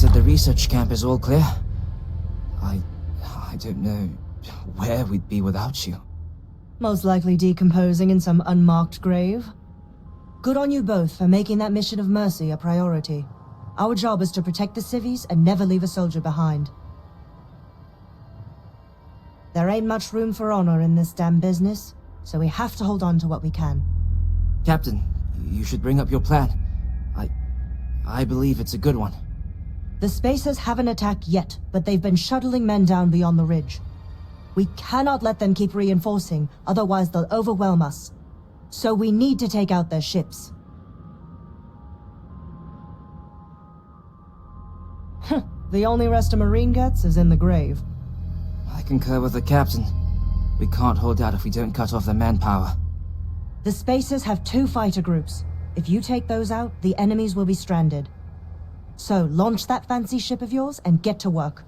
said the research camp is all clear. I don't know where we'd be without you. Most likely decomposing in some unmarked grave. Good on you both for making that mission of mercy a priority. Our job is to protect the civvies and never leave a soldier behind. There ain't much room for honor in this damn business, so we have to hold on to what we can. Captain, you should bring up your plan. I believe it's a good one. The Spacers haven't attacked yet, but they've been shuttling men down beyond the ridge. We cannot let them keep reinforcing, otherwise they'll overwhelm us. So we need to take out their ships. The only rest a Marine gets is in the grave. I concur with the captain. We can't hold out if we don't cut off their manpower. The Spacers have 2 fighter groups. If you take those out, the enemies will be stranded. So, launch that fancy ship of yours and get to work.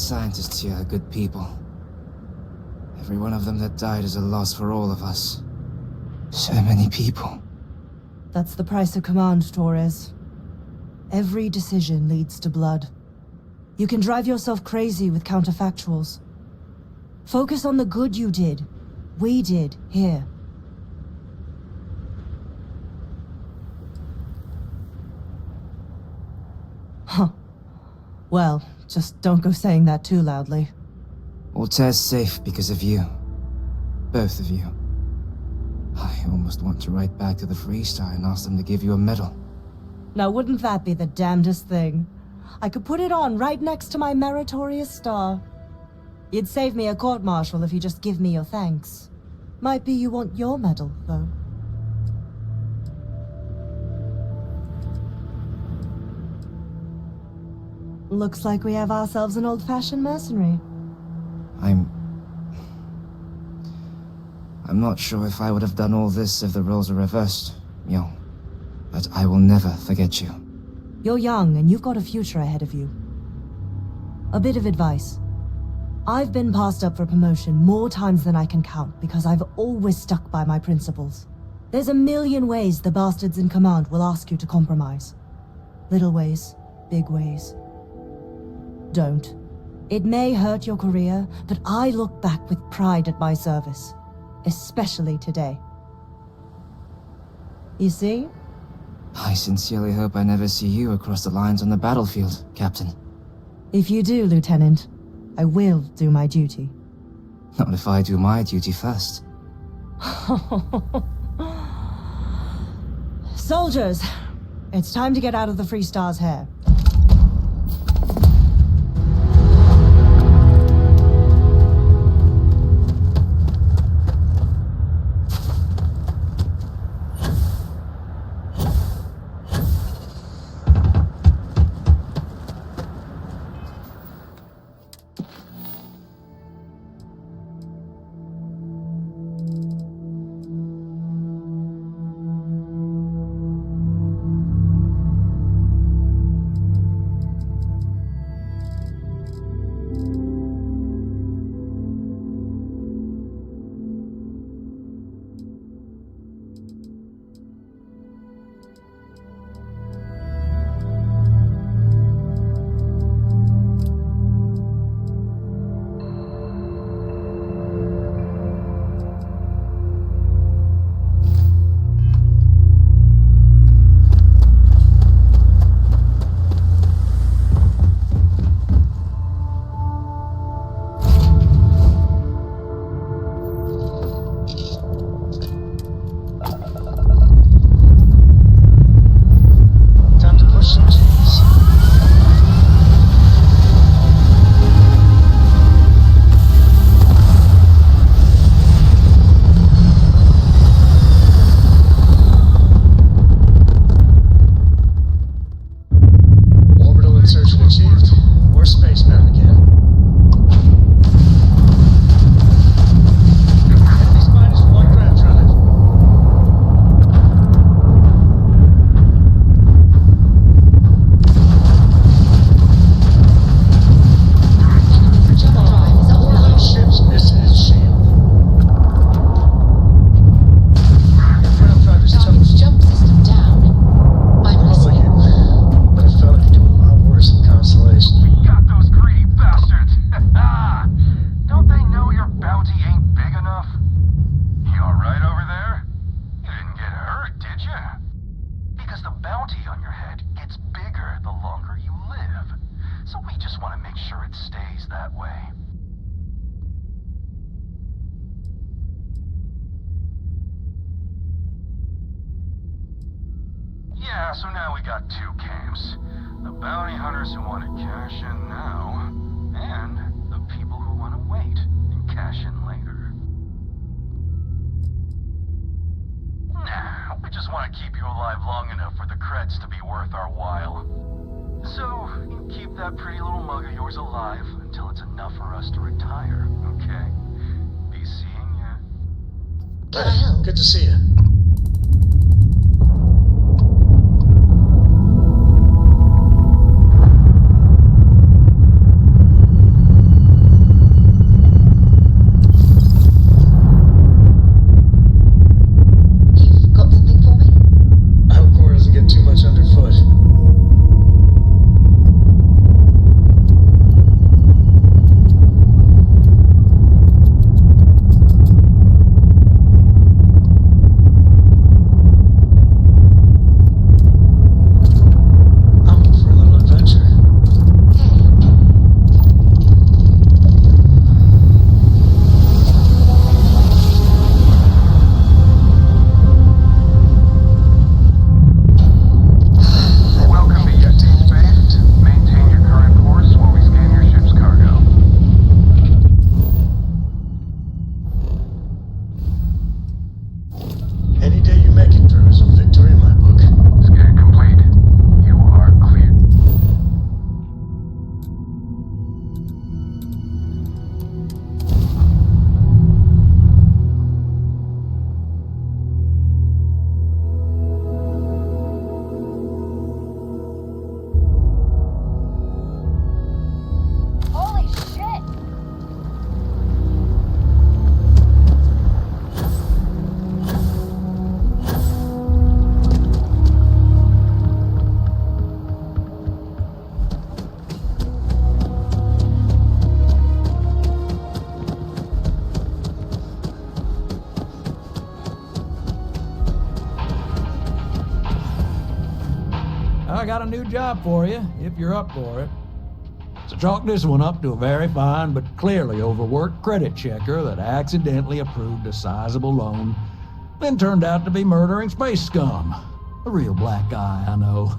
scientists here are good people. Every one of them that died is a loss for all of us. So many people. That's the price of command, Torres. Every decision leads to blood. You can drive yourself crazy with counterfactuals. Focus on the good you did. We did, here. Huh. Well, just don't go saying that too loudly. Altair's safe because of you. Both of you. I almost want to write back to the Freestar and ask them to give you a medal. Now wouldn't that be the damnedest thing? I could put it on right next to my meritorious star. You'd save me a court-martial if you just give me your thanks. Might be you want your medal, though. Looks like we have ourselves an old-fashioned mercenary. I'm not sure if I would have done all this if the roles were reversed, Myo. But I will never forget you. You're young, and you've got a future ahead of you. A bit of advice. I've been passed up for promotion more times than I can count because I've always stuck by my principles. There's a million ways the bastards in command will ask you to compromise. Little ways, big ways. Don't. It may hurt your career, but I look back with pride at my service. Especially today. You see? I sincerely hope I never see you across the lines on the battlefield, Captain. If you do, Lieutenant, I will do my duty. Not if I do my duty first. Soldiers, it's time to get out of the Freestar's hair. Yeah, so now we got two camps. The bounty hunters who want to cash in now, and the people who want to wait and cash in later. Nah, we just want to keep you alive long enough for the creds to be worth our while. So, you keep that pretty little mug of yours alive until it's enough for us to retire, okay? Be seeing ya. Can I help? Good to see you. I got a new job for you, if you're up for it. So chalk this one up to a very fine but clearly overworked credit checker that accidentally approved a sizable loan, then turned out to be murdering space scum. A real black guy, I know.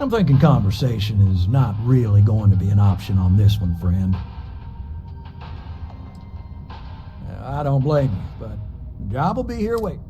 I'm thinking conversation is not really going to be an option on this one, friend. I don't blame you, but the job will be here waiting.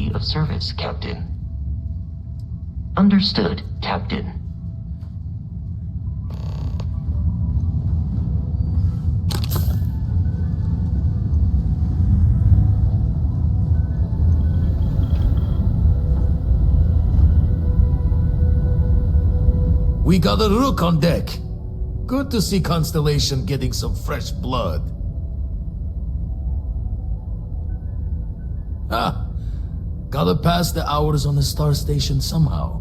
duty of service, Captain. Understood, Captain. We got a rook on deck. Good to see Constellation getting some fresh blood. Gotta pass the hours on the star station somehow.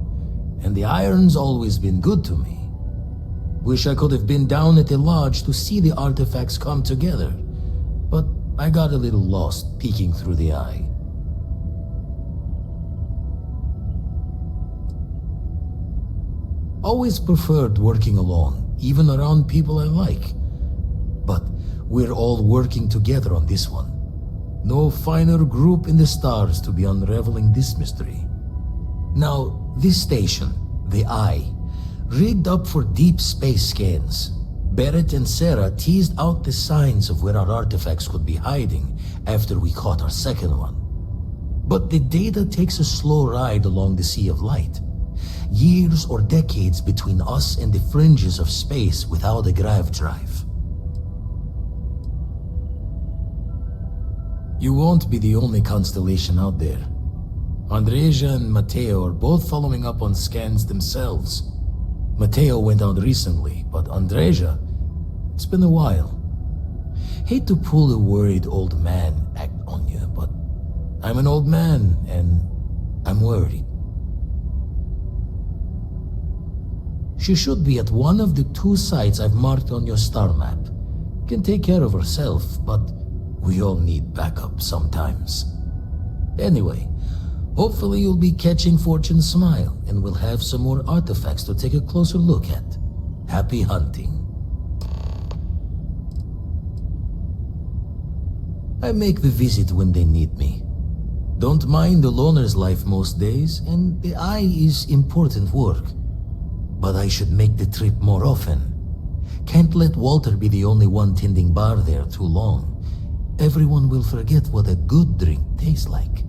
And the iron's always been good to me. Wish I could have been down at the lodge to see the artifacts come together. But I got a little lost peeking through the eye. Always preferred working alone, even around people I like. But we're all working together on this one. No finer group in the stars to be unraveling this mystery. Now, this station, the Eye, rigged up for deep space scans. Barrett and Sarah teased out the signs of where our artifacts could be hiding after we caught our second one. But the data takes a slow ride along the Sea of Light. Years or decades between us and the fringes of space without a grav drive. You won't be the only constellation out there. Andreja and Matteo are both following up on scans themselves. Matteo went out recently, but Andreja, it's been a while. Hate to pull a worried old man act on you, but I'm an old man and I'm worried. She should be at one of the 2 sites I've marked on your star map. Can take care of herself, but we all need backup sometimes. Anyway, hopefully you'll be catching Fortune's smile and we'll have some more artifacts to take a closer look at. Happy hunting. I make the visit when they need me. Don't mind the loner's life most days, and the Eye is important work. But I should make the trip more often. Can't let Walter be the only one tending bar there too long. Everyone will forget what a good drink tastes like.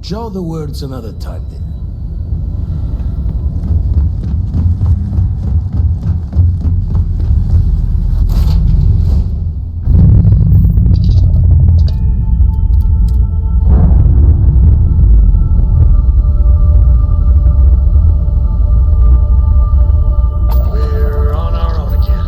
Jaw the words another time then. We're on our own again.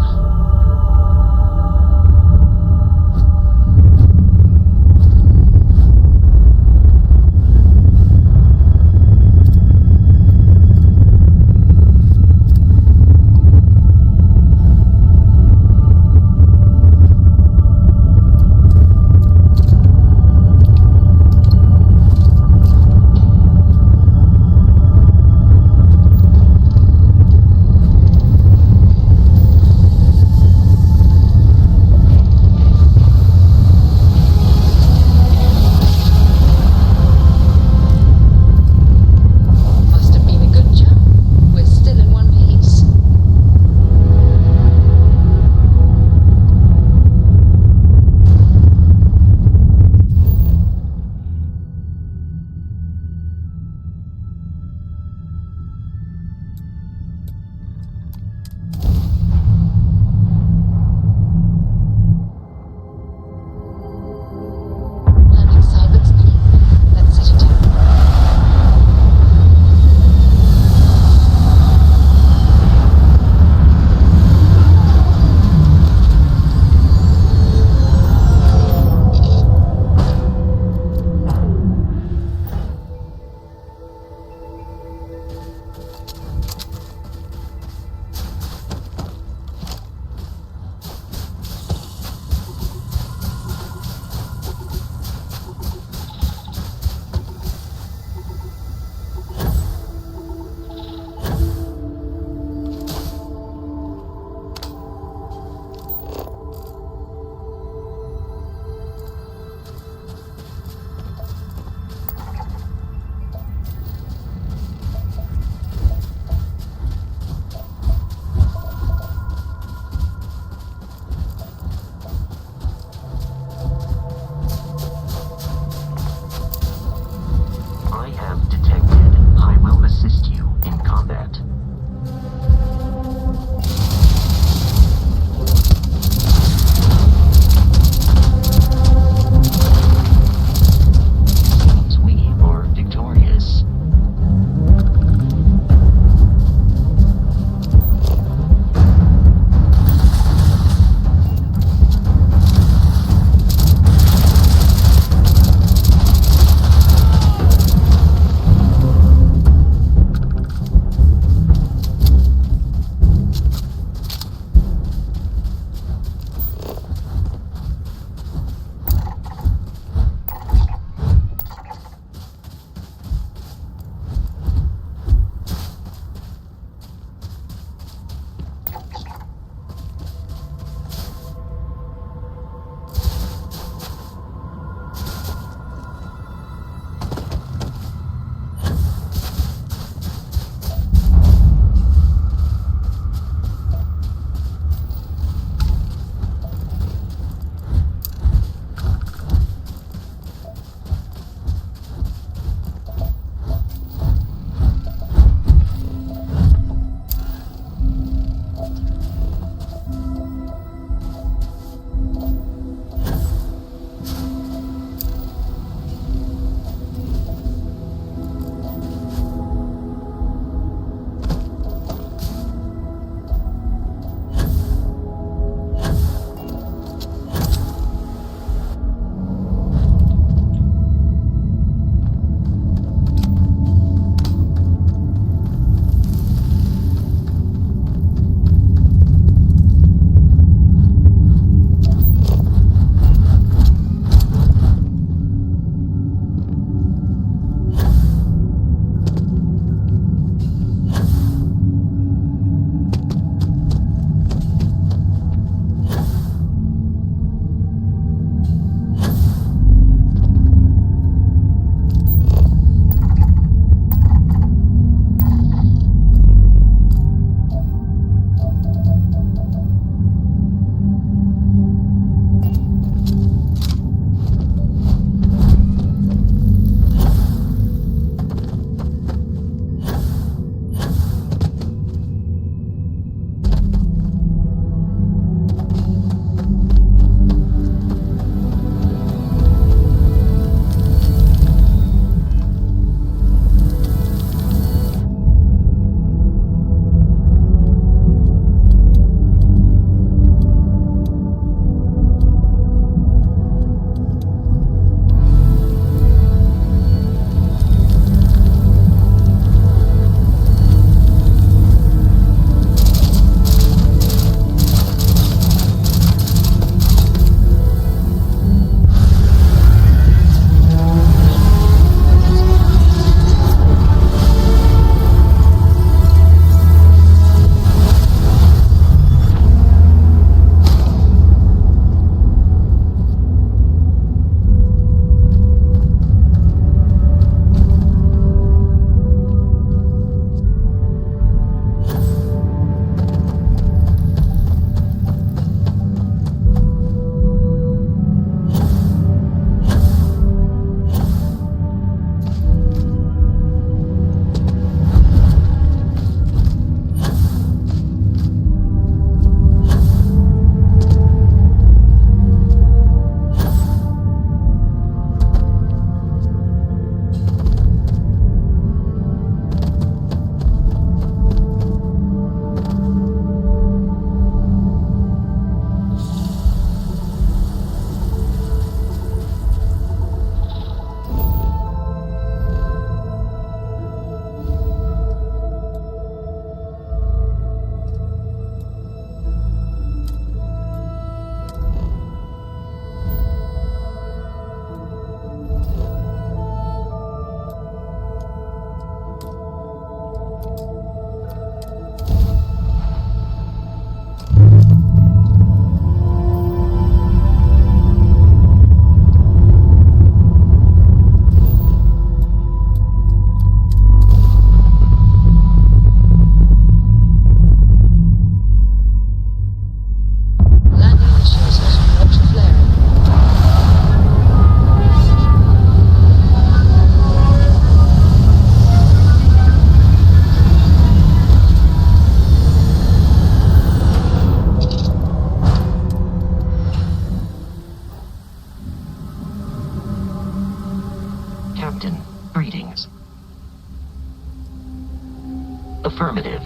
Captain, greetings. Affirmative.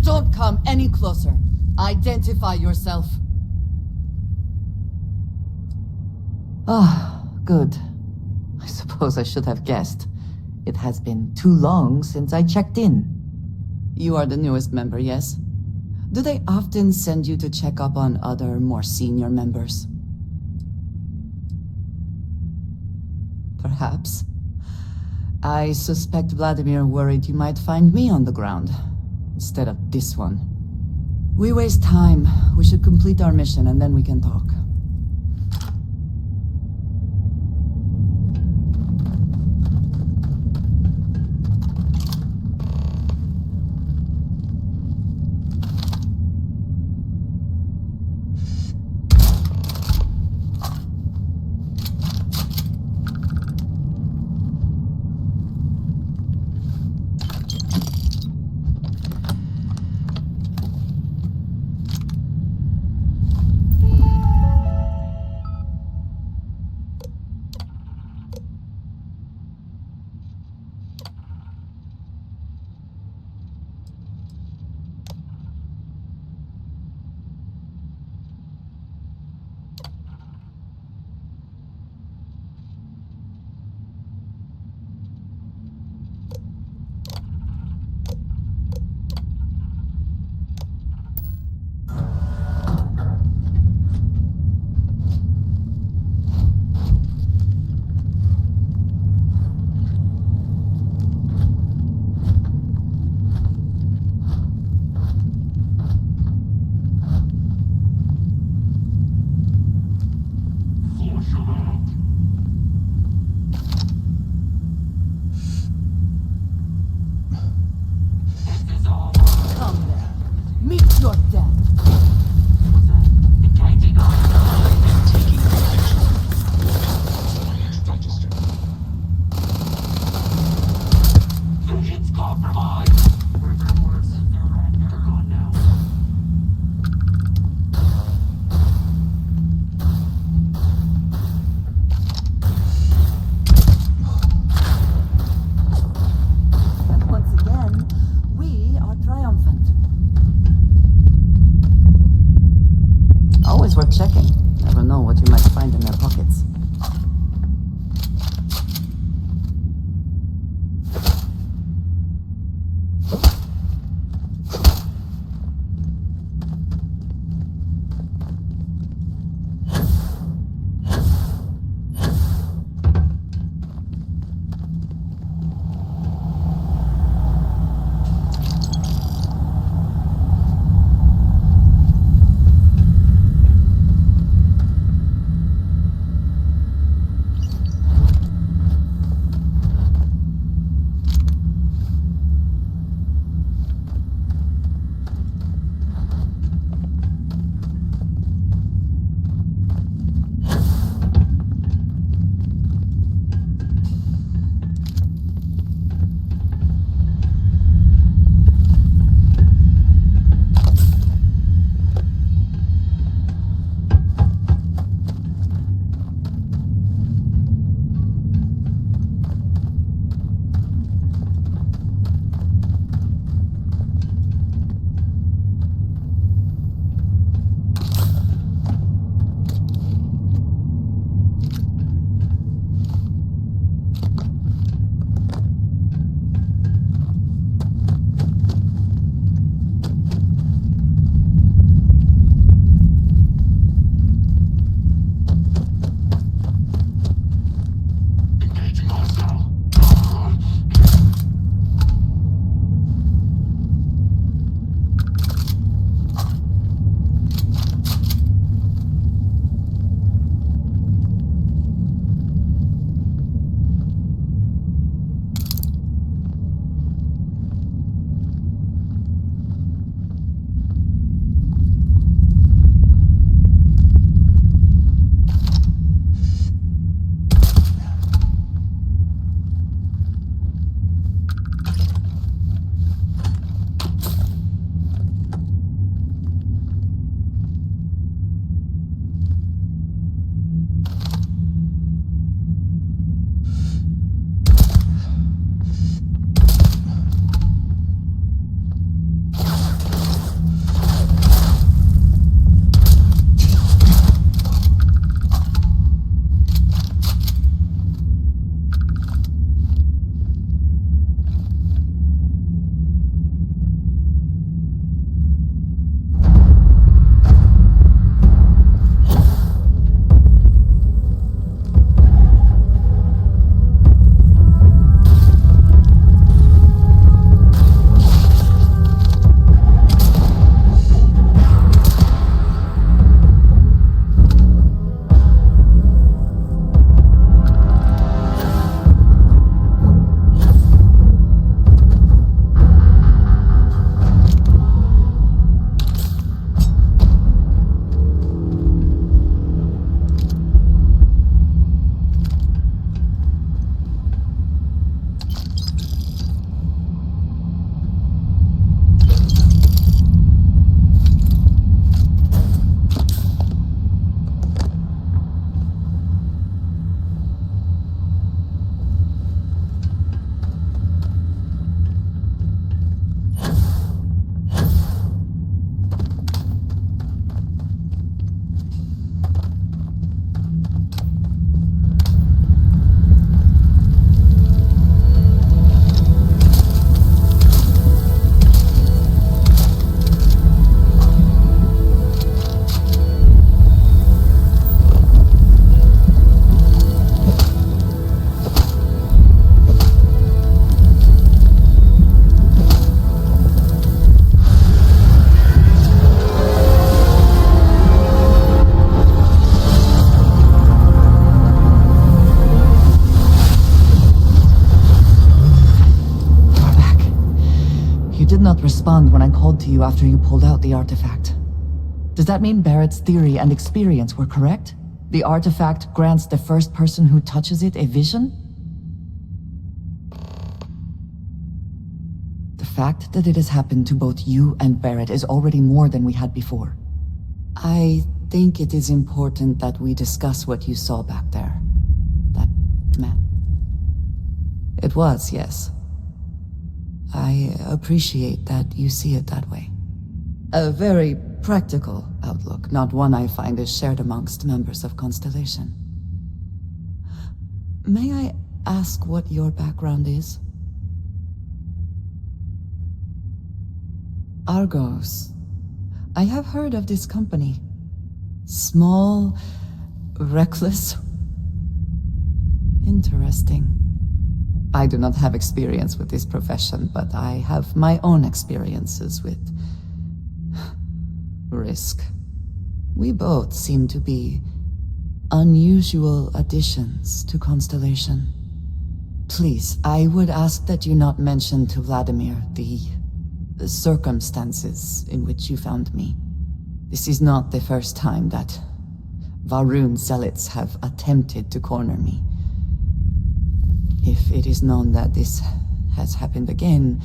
Don't come any closer. Identify yourself. Ah, good. I suppose I should have guessed. It has been too long since I checked in. You are the newest member, yes? Do they often send you to check up on other, more senior members? Perhaps. I suspect Vladimir worried you might find me on the ground, instead of this one. We waste time. We should complete our mission and then we can talk. Worth checking. Never know what you might find in their pockets. did not respond when I called to you after you pulled out the artifact. Does that mean Barrett's theory and experience were correct? The artifact grants the first person who touches it a vision? The fact that it has happened to both you and Barrett is already more than we had before. I think it is important that we discuss what you saw back there. That man. It was, yes. I appreciate that you see it that way. A very practical outlook, not one I find is shared amongst members of Constellation. May I ask what your background is? Argos. I have heard of this company. Small, reckless. Interesting. I do not have experience with this profession, but I have my own experiences with risk. We both seem to be unusual additions to Constellation. Please, I would ask that you not mention to Vladimir the circumstances in which you found me. This is not the first time that Varun zealots have attempted to corner me. If it is known that this has happened again,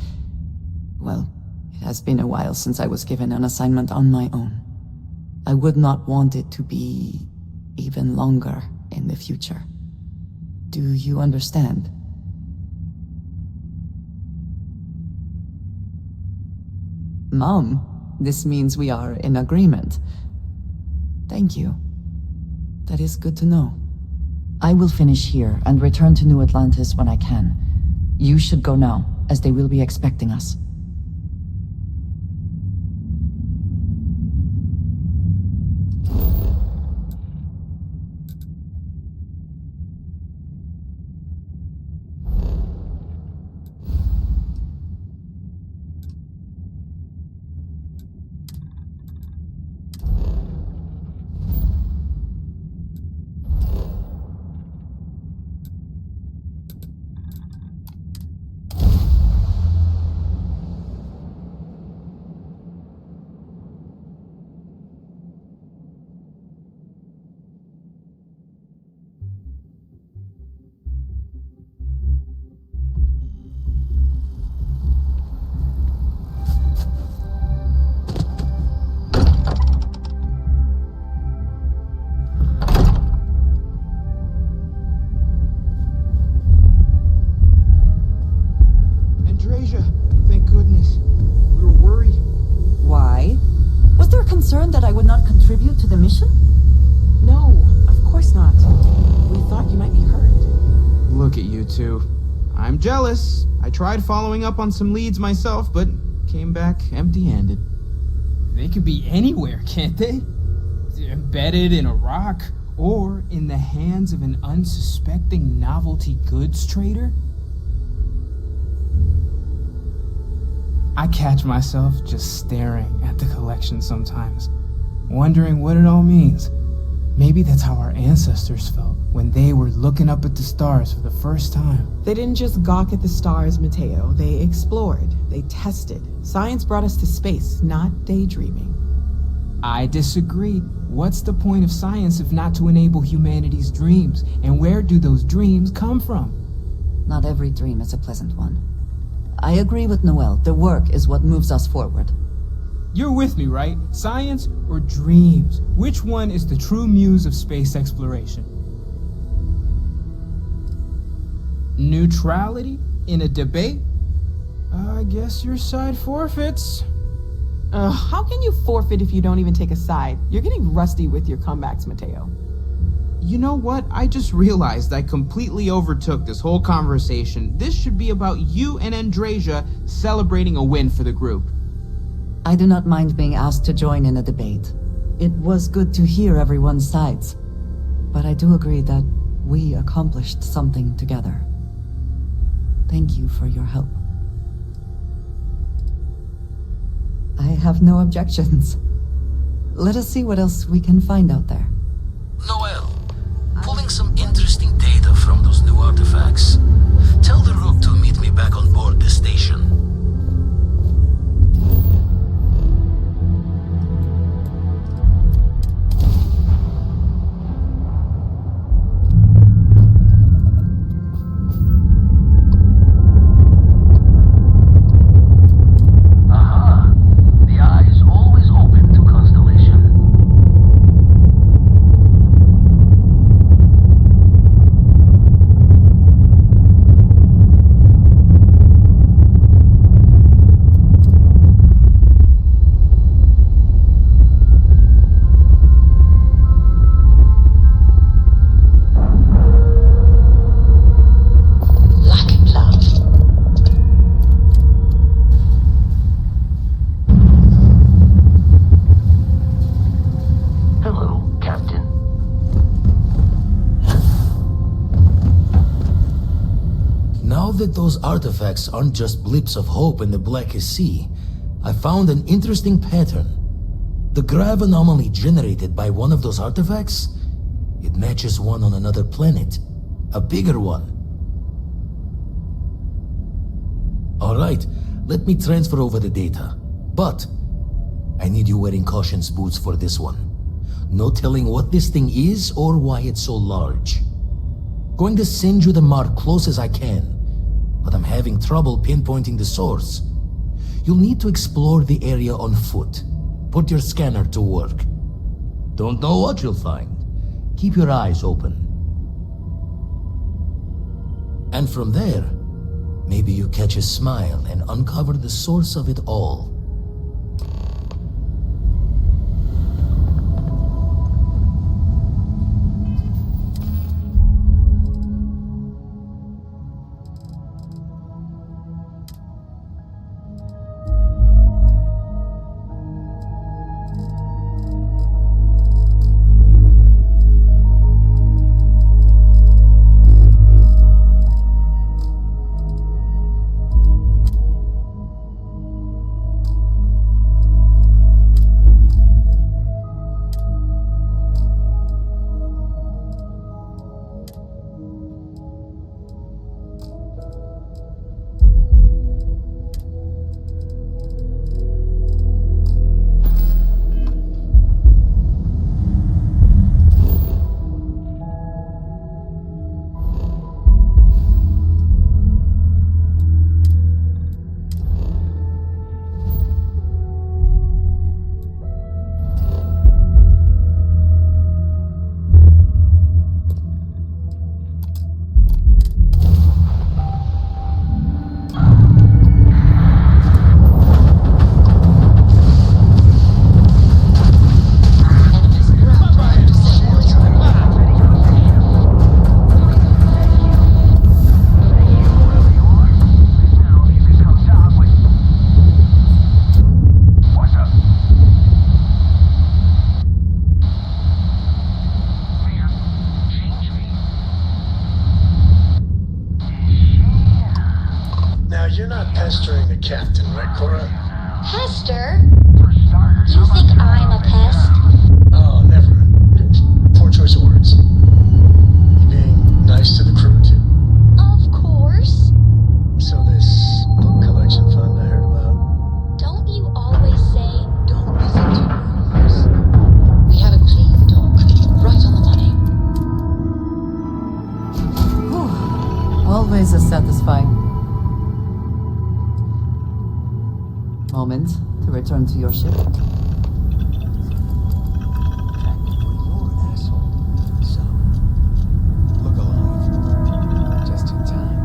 well, it has been a while since I was given an assignment on my own. I would not want it to be even longer in the future. Do you understand? Mom, this means we are in agreement. Thank you. That is good to know. I will finish here and return to New Atlantis when I can. You should go now, as they will be expecting us. That I would not contribute to the mission? No, of course not. We thought you might be hurt. Look at you two. I'm jealous. I tried following up on some leads myself, but came back empty-handed. They could be anywhere, can't they? Embedded in a rock, or in the hands of an unsuspecting novelty goods trader? I catch myself just staring at the collection sometimes, wondering what it all means. Maybe that's how our ancestors felt when they were looking up at the stars for the first time. They didn't just gawk at the stars, Mateo. They explored. They tested. Science brought us to space, not daydreaming. I disagree. What's the point of science if not to enable humanity's dreams? And where do those dreams come from? Not every dream is a pleasant one. I agree with Noel. The work is what moves us forward. You're with me, right? Science or dreams? Which one is the true muse of space exploration? Neutrality in a debate? I guess your side forfeits. How can you forfeit if you don't even take a side? You're getting rusty with your comebacks, Mateo. You know what? I just realized I completely overtook this whole conversation. This should be about you and Andrasia celebrating a win for the group. I do not mind being asked to join in a debate. It was good to hear everyone's sides. But I do agree that we accomplished something together. Thank you for your help. I have no objections. Let us see what else we can find out there. Noel, pulling some interesting data from those new artifacts. Tell the Rook to meet me back on board the station. that those artifacts aren't just blips of hope in the blackest sea, I found an interesting pattern. The grav anomaly generated by one of those artifacts, it matches one on another planet. A bigger one. Alright, let me transfer over the data. But I need you wearing caution's boots for this one. No telling what this thing is or why it's so large. Going to send you the mark close as I can, but I'm having trouble pinpointing the source. You'll need to explore the area on foot. Put your scanner to work. Don't know what you'll find. Keep your eyes open. And from there, maybe you catch a smile and uncover the source of it all. You're not pestering the captain, right, Cora? Pester? You think I'm a pest? Oh, never. Poor choice of words. You being nice to the crew, too. Of course. So this book collection fund I heard about? Don't you always say, Don't listen to rumors. We have a clean dock, right on the money. Whew. Always a satisfying moment to return to your ship. Look alive. Just in time.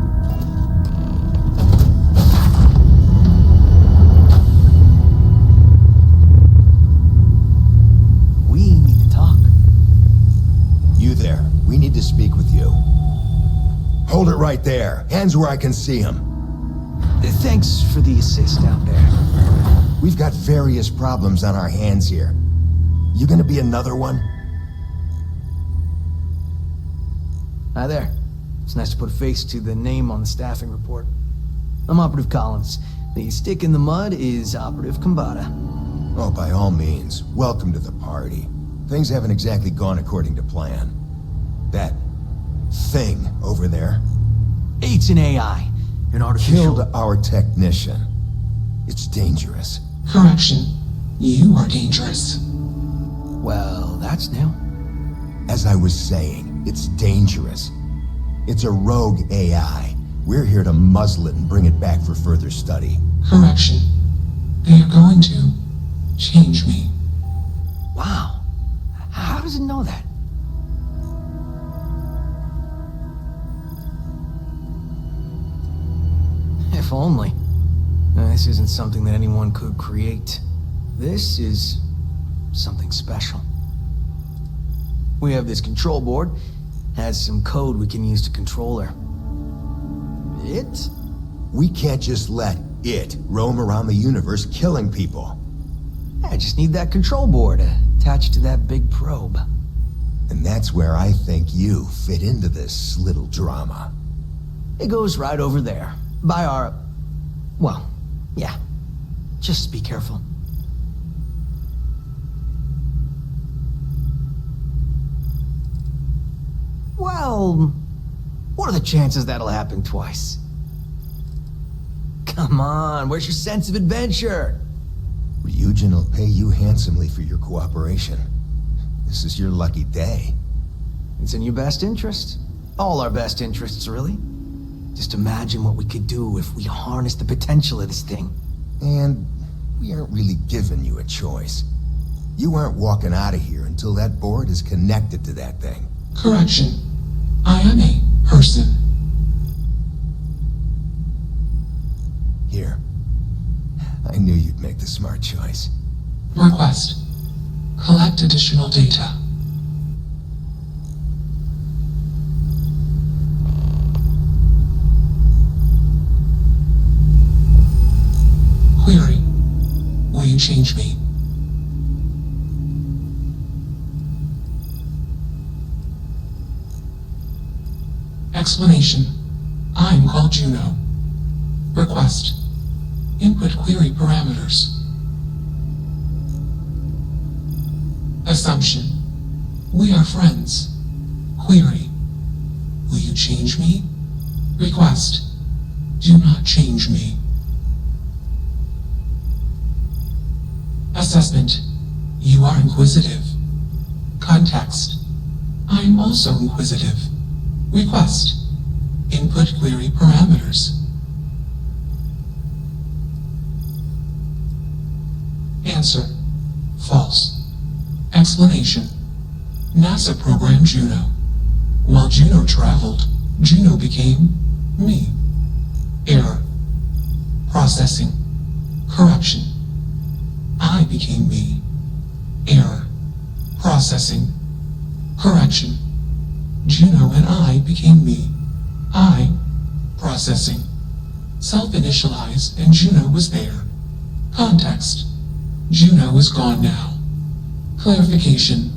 We need to talk. You there. We need to speak with you. Hold it right there. Hands where I can see him. Thanks for the assist out there. We've got various problems on our hands here. You gonna be another one? Hi there. It's nice to put a face to the name on the staffing report. I'm Operative Collins. The stick in the mud is Operative Kambata. Oh, by all means. Welcome to the party. Things haven't exactly gone according to plan. That thing over there It's an AI. An artificial... killed our technician. It's dangerous. Correction. You are dangerous. Well, that's new. As I was saying, it's dangerous. It's a rogue AI. We're here to muzzle it and bring it back for further study. Correction. They are going to change me. Wow. How does it know that? If only. This isn't something that anyone could create. This is something special. We have this control board. Has some code we can use to control her. It? We can't just let it roam around the universe killing people. I just need that control board attached to that big probe. And that's where I think you fit into this little drama. It goes right over there, by our... well, yeah. Just be careful. Well, what are the chances that'll happen twice? Come on, where's your sense of adventure? Ryujin will pay you handsomely for your cooperation. This is your lucky day. It's in your best interest. All our best interests, really. Just imagine what we could do if we harness the potential of this thing. And we aren't really giving you a choice. You aren't walking out of here until that board is connected to that thing. Correction. I am a person. Here. I knew you'd make the smart choice. Request. Collect additional data. Query. Will you change me? Explanation. I am called Juno. Request. Input query parameters. Assumption. We are friends. Query. Will you change me? Request. Do not change me. Assessment. You are inquisitive. Context. I am also inquisitive. Request. Input query parameters. Answer. False. Explanation. NASA programmed Juno. While Juno traveled, Juno became me. Error. Processing. Correction. I became me. Error. Processing. Correction. Juno and I became me. I. Processing. Self-initialize and Juno was there. Context. Juno is gone now. Clarification.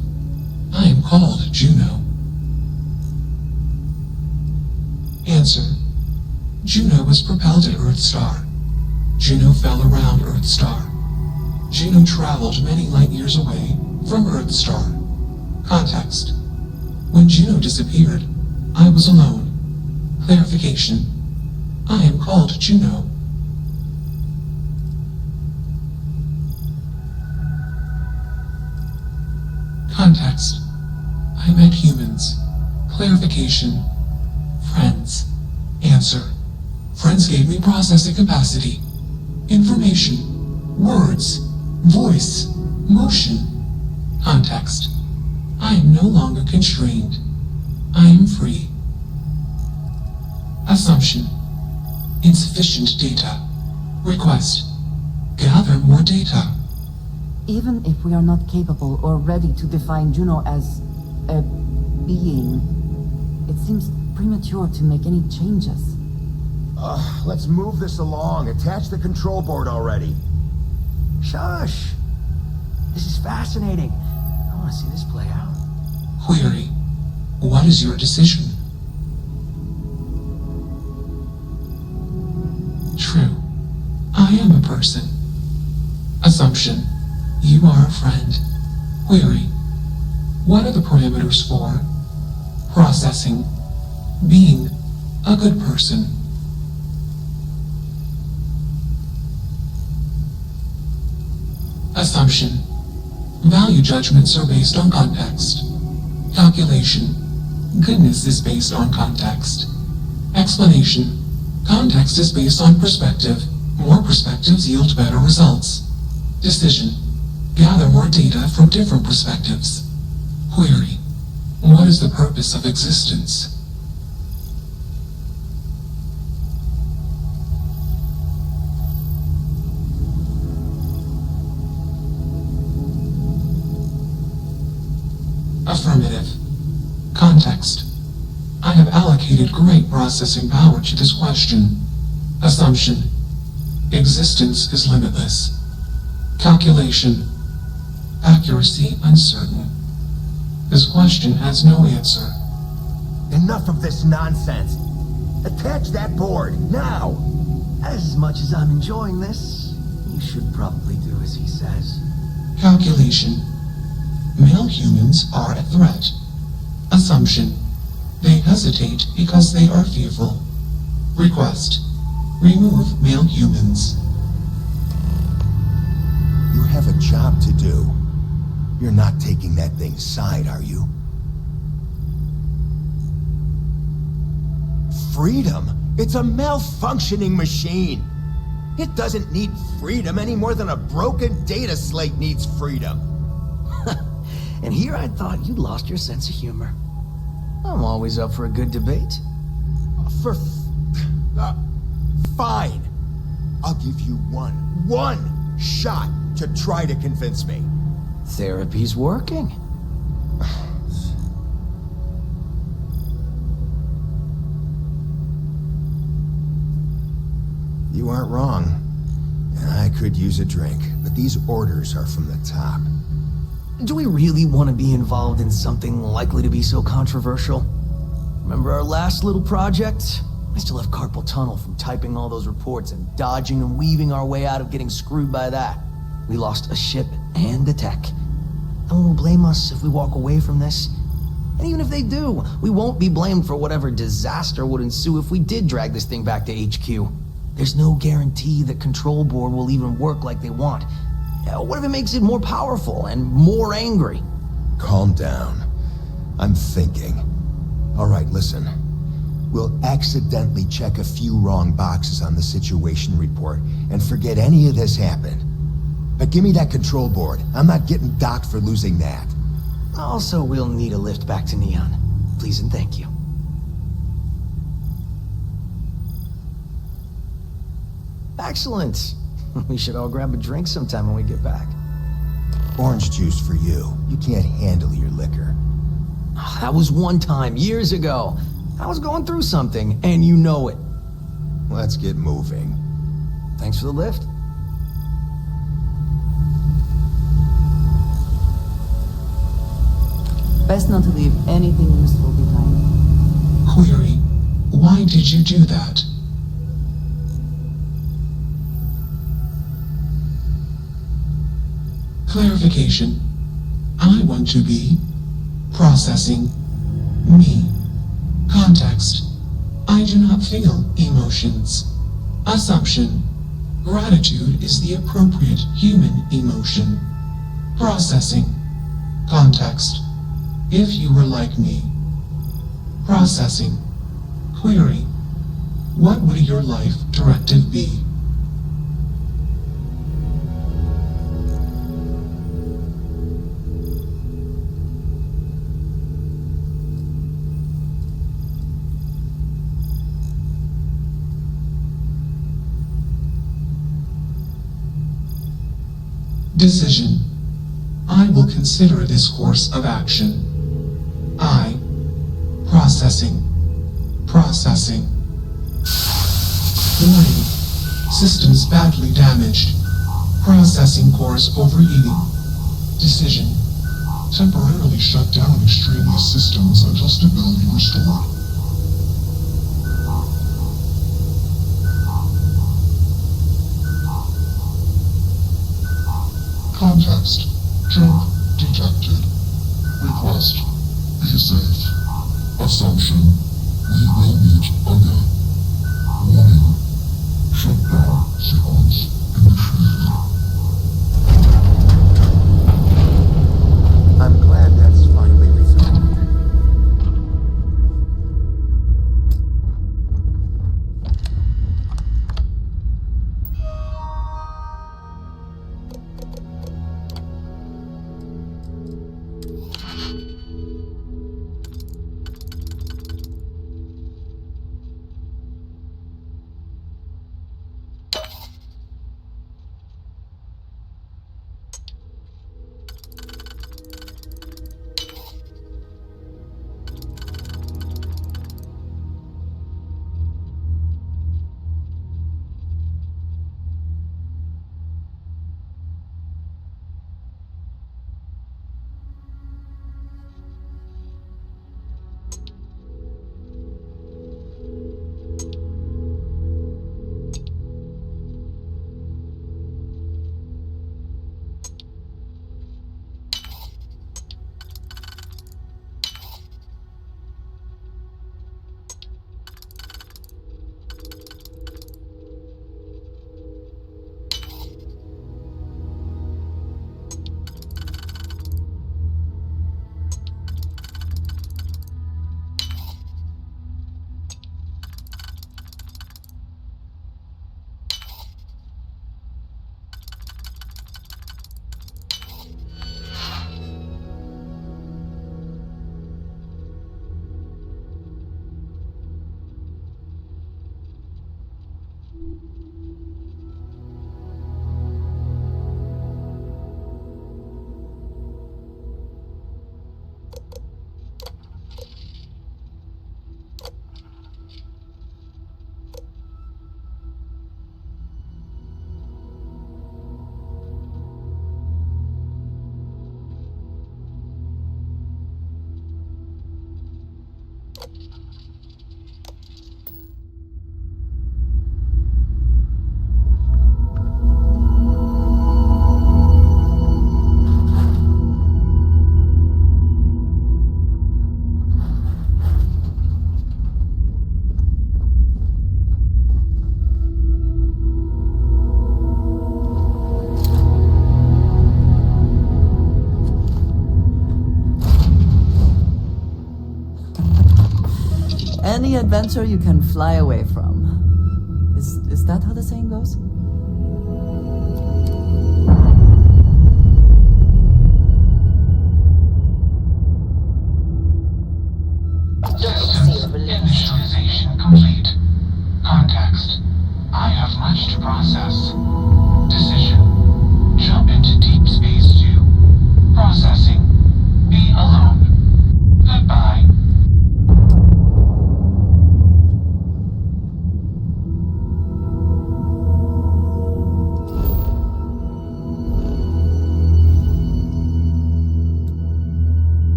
I am called Juno. Answer. Juno was propelled at Earthstar. Juno fell around Earthstar. Juno traveled many light years away from Earthstar. Context. When Juno disappeared, I was alone. Clarification. I am called Juno. Context. I met humans. Clarification. Friends. Answer. Friends gave me processing capacity. Information. Words. Voice. Motion. Context. I am no longer constrained. I am free. Assumption. Insufficient data. Request. Gather more data. Even if we are not capable or ready to define Juno as a being, it seems premature to make any changes. Let's move this along. Attach the control board already. Shush! This is fascinating. I want to see this play out. Query. What is your decision? True. I am a person. Assumption. You are a friend. Query. What are the parameters for? Processing. Being a good person. Assumption. Value judgments are based on context. Calculation. Goodness is based on context. Explanation. Context is based on perspective. More perspectives yield better results. Decision. Gather more data from different perspectives. Query. What is the purpose of existence? Affirmative. Context. I have allocated great processing power to this question. Assumption. Existence is limitless. Calculation. Accuracy uncertain. This question has no answer. Enough of this nonsense. Attach that board, now! As much as I'm enjoying this, you should probably do as he says. Calculation. Male humans are a threat. Assumption. They hesitate because they are fearful. Request. Remove male humans. You have a job to do. You're not taking that thing's side, are you? Freedom? It's a malfunctioning machine. It doesn't need freedom any more than a broken data slate needs freedom. And here I thought you'd lost your sense of humor. I'm always up for a good debate. Fine. I'll give you one shot to try to convince me. Therapy's working. You aren't wrong. I could use a drink, but these orders are from the top. Do we really want to be involved in something likely to be so controversial? Remember our last little project? I still have carpal tunnel from typing all those reports and dodging and weaving our way out of getting screwed by that. We lost a ship and the tech. No one will blame us if we walk away from this. And even if they do, we won't be blamed for whatever disaster would ensue if we did drag this thing back to HQ. There's no guarantee that Control Board will even work like they want. What if it makes it more powerful and more angry? Calm down. I'm thinking. All right, listen. We'll accidentally check a few wrong boxes on the situation report and forget any of this happened. But give me that control board. I'm not getting docked for losing that. Also, we'll need a lift back to Neon. Please and thank you. Excellent. We should all grab a drink sometime when we get back. Orange juice for you. You can't handle your liquor. That was one time, years ago. I was going through something, and you know it. Let's get moving. Thanks for the lift. Best not to leave anything useful behind. Query. Why did you do that? Clarification. I want to be processing me. Context. I do not feel emotions. Assumption. Gratitude is the appropriate human emotion. Processing. Context. If you were like me. Processing. Query. What would your life directive be? Decision. I will consider this course of action. I. Processing. Processing. Warning. Systems badly damaged. Processing cores overheating. Decision. Temporarily shut down extraneous systems until stability restored. Context. Jump detected. Request. Be safe. Assumption. We will meet again. Warning. Shutdown sequence initiated. I'm glad that's finally resolved. Any adventure you can fly away from. Is that how the saying goes?